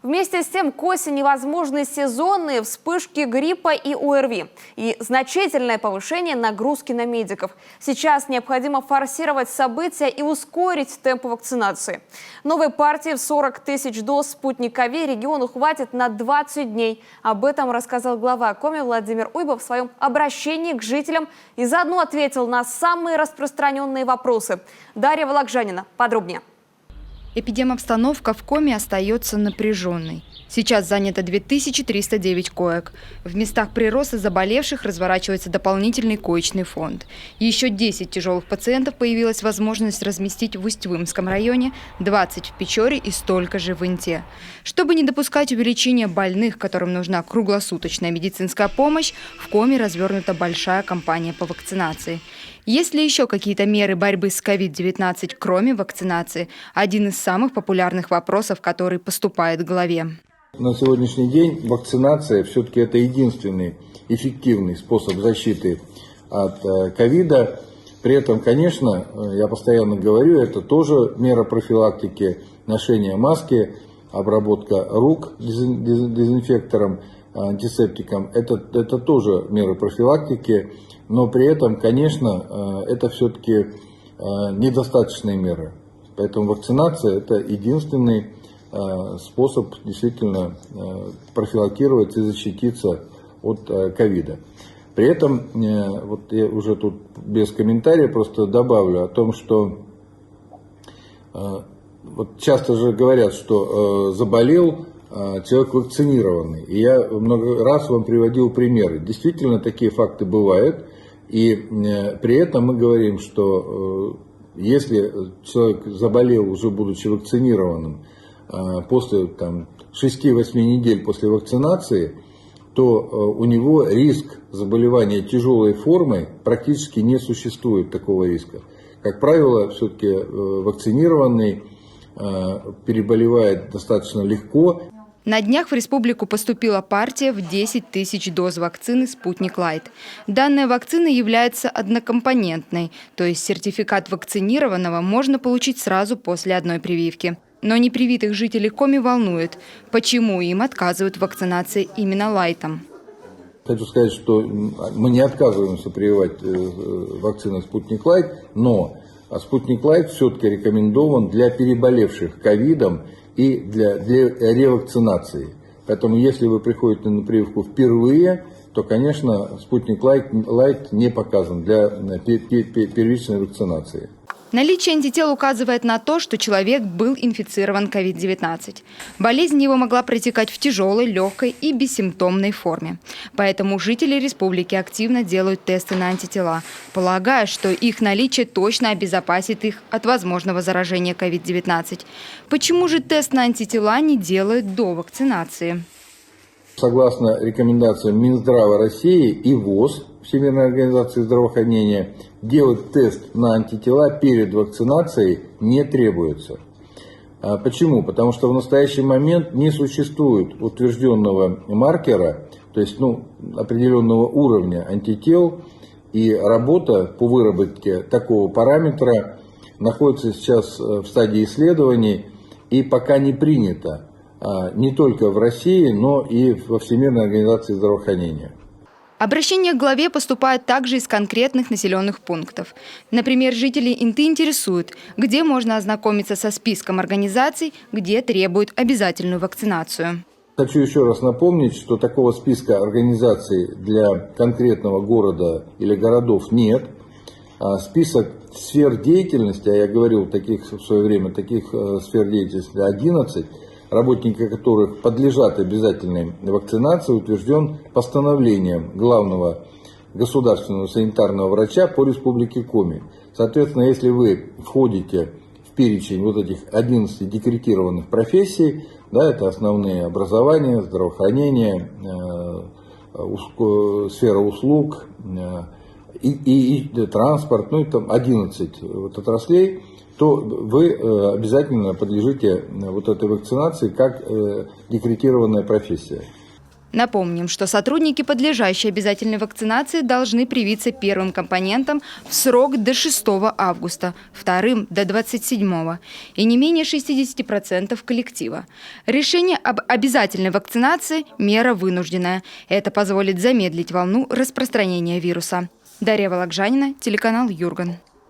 Вместе с тем к осени возможны сезонные вспышки гриппа и ОРВИ и значительное повышение нагрузки на медиков. Сейчас необходимо форсировать события и ускорить темпы вакцинации. Новой партии в 40 тысяч доз «Спутника Ви» региону хватит на 20 дней. Об этом рассказал глава Коми Владимир Уйбов в своем обращении к жителям и заодно ответил на самые распространенные вопросы. Дарья Вологжанина подробнее. Эпидемобстановка в Коми остается напряженной. Сейчас занято 2309 коек. В местах прироста заболевших разворачивается дополнительный коечный фонд. Еще 10 тяжелых пациентов появилась возможность разместить в Усть-Вымском районе, 20 в Печоре и столько же в Инте. Чтобы не допускать увеличения больных, которым нужна круглосуточная медицинская помощь, в Коми развернута большая кампания по вакцинации. Есть ли еще какие-то меры борьбы с COVID-19, кроме вакцинации? Один из самых популярных вопросов, который поступает в голове. На сегодняшний день вакцинация все-таки это единственный эффективный способ защиты от ковида. При этом, конечно, я постоянно говорю, это тоже мера профилактики, ношение маски, обработка рук дезинфектором, антисептиком. Это тоже меры профилактики. Но при этом, конечно, это все-таки недостаточные меры. Поэтому вакцинация – это единственный способ действительно профилактировать и защититься от ковида. При этом, вот я уже тут без комментариев просто добавлю о том, что вот часто же говорят, что заболел человек вакцинированный. И я много раз вам приводил примеры. Действительно, такие факты бывают. И при этом мы говорим, что если человек заболел, уже будучи вакцинированным, после 6-8 недель после вакцинации, то у него риск заболевания тяжелой формой практически не существует, такого риска. Как правило, все-таки вакцинированный переболевает достаточно легко. На днях в республику поступила партия в 10 тысяч доз вакцины «Спутник Лайт». Данная вакцина является однокомпонентной, то есть сертификат вакцинированного можно получить сразу после одной прививки. Но непривитых жителей Коми волнует, почему им отказывают в вакцинации именно лайтом. Хочу сказать, что мы не отказываемся прививать вакцину «Спутник Лайт», но «Спутник Лайт» все-таки рекомендован для переболевших ковидом и для ревакцинации. Поэтому, если вы приходите на прививку впервые, то, конечно, «Спутник Лайт» не показан для первичной вакцинации. Наличие антител указывает на то, что человек был инфицирован COVID-19. Болезнь его могла протекать в тяжелой, легкой и бессимптомной форме. Поэтому жители республики активно делают тесты на антитела, полагая, что их наличие точно обезопасит их от возможного заражения COVID-19. Почему же тест на антитела не делают до вакцинации? Согласно рекомендациям Минздрава России и ВОЗ, Всемирной организации здравоохранения, делать тест на антитела перед вакцинацией не требуется. Почему? Потому что в настоящий момент не существует утвержденного маркера, то есть определенного уровня антител, и работа по выработке такого параметра находится сейчас в стадии исследований и пока не принята не только в России, но и во Всемирной организации здравоохранения. Обращения к главе поступают также из конкретных населенных пунктов. Например, жители Инты интересуют, где можно ознакомиться со списком организаций, где требуют обязательную вакцинацию. Хочу еще раз напомнить, что такого списка организаций для конкретного города или городов нет. Список сфер деятельности, а я говорил в свое время, таких сфер деятельности 11, работники которых подлежат обязательной вакцинации, утвержден постановлением главного государственного санитарного врача по республике Коми. Соответственно, если вы входите в перечень вот этих 11 декретированных профессий, да, это основные образование, здравоохранение, сфера услуг и транспорт, и там 11 отраслей, то вы обязательно подлежите вот этой вакцинации как декретированная профессия. Напомним, что сотрудники, подлежащие обязательной вакцинации, должны привиться первым компонентом в срок до 6 августа, вторым до 27 и не менее 60% коллектива. Решение об обязательной вакцинации – мера вынужденная. Это позволит замедлить волну распространения вируса. Дарья Вологжанина, телеканал Юрган.